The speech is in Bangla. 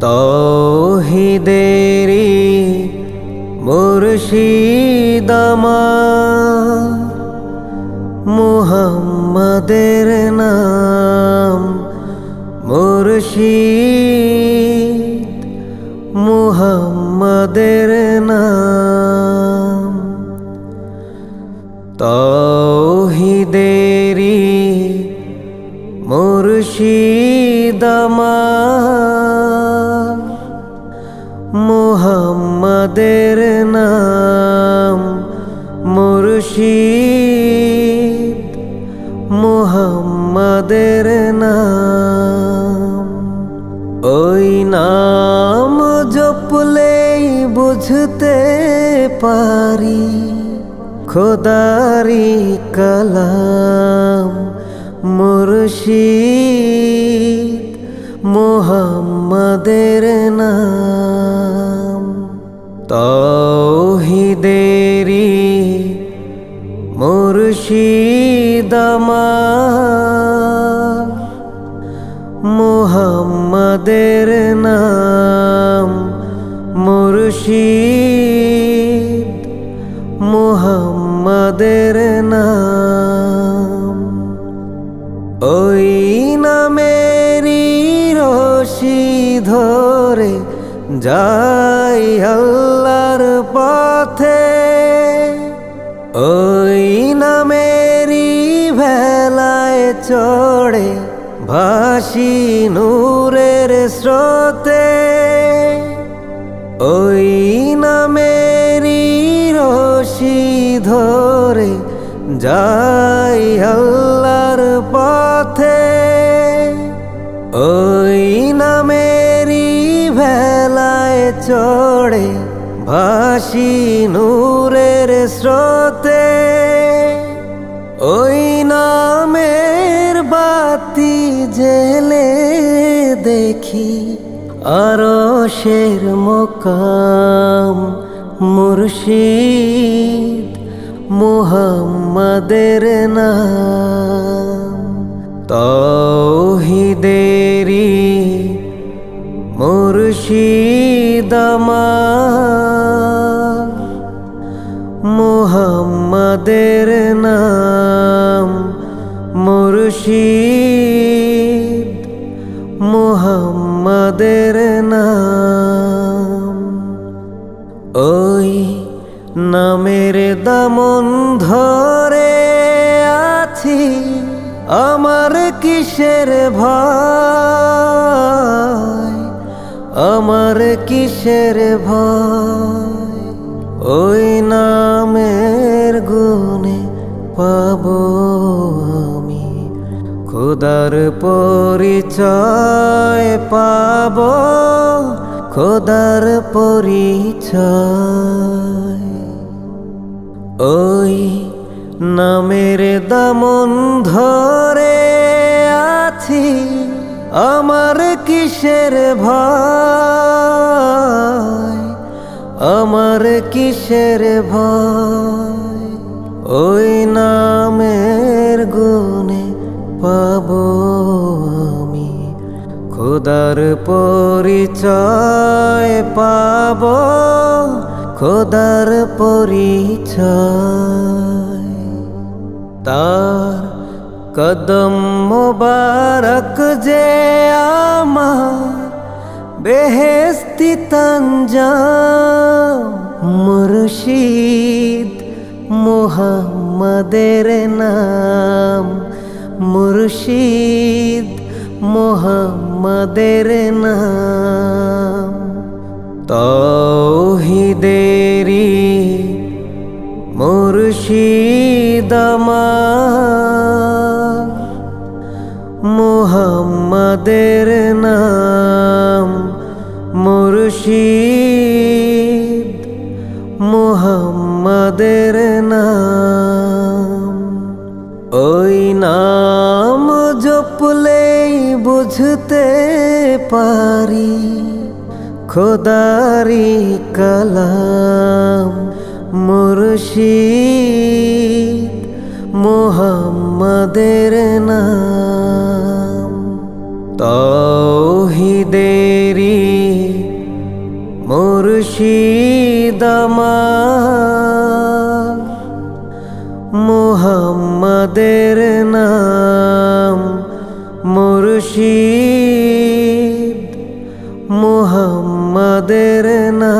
তৌহিদেরি মুর্শিদ আমার, মুহাম্মাদের নাম মুর্শিদ, মুহাম্মাদের নাম। তৌহিদেরি মুর্শিদ আমার, মুহাম্মাদের নাম মুর্শিদ, মুহাম্মাদের নাম। ওই নাম জপলেই বুঝতে পারি খোদারি কালাম মুর্শিদ, মুহাম্মাদের নাম। তৌহিদেরি মুর্শিদ আমার, মুহাম্মাদের নাম মুর্শিদ, মুহাম্মাদের নাম। ওই নামেরই রশি ধরে যাই আল্লাহর পথে, ওই নামেরই ভেলায় চড়ে ভাসি নূরের স্রোতে। ওই নামেরই রশি ধরে যাই আল্লাহর পথে, ওই নামেরই ভেলায় চড়ে ভাসি নূরের স্রোতে। ওই নামের বাতি জেলে দেখি আরশের মুকাম মুর্শিদ, মুহাম্মাদের নাম। তৌহিদেরি মুর্শিদ আমার, মুহাম্মাদের নাম মুর্শিদ, মুহাম্মাদের নাম। ওই নামের দামন ধরে আছি, আমার কিসের ভয়, আমার কিসের ভয়। ওই নামের গুণে পাবো আমি খোদার পরিচয়, পাবো খোদার পরিচয়। ওই নামের দামন ধরে আছি, আমার কিসের ভয়, আমার কিসের ভয়। ওই নামের গুণে পাবো আমি খোদার পরিচয়, পাবো খোদার পরিচয়। তার কদম মোবারক যে আমার বেহেশতি তঞ্জাম মুর্শিদ, মুহাম্মাদের নাম মুর্শিদ, মুহাম্মাদের নাম। তৌহিদেরি মুর্শিদ আমার, মুহাম্মাদের নাম মুর্শিদ, মুহাম্মাদের নাম। ওই নাম জপলেই বুঝতে পারি খোদারি কালাম মুর্শিদ, মুহাম্মাদের নাম। তৌহিদেরি মুর্শিদ আমার, মুহাম্মাদের নাম মুর্শিদ, মুহাম্মাদের নাম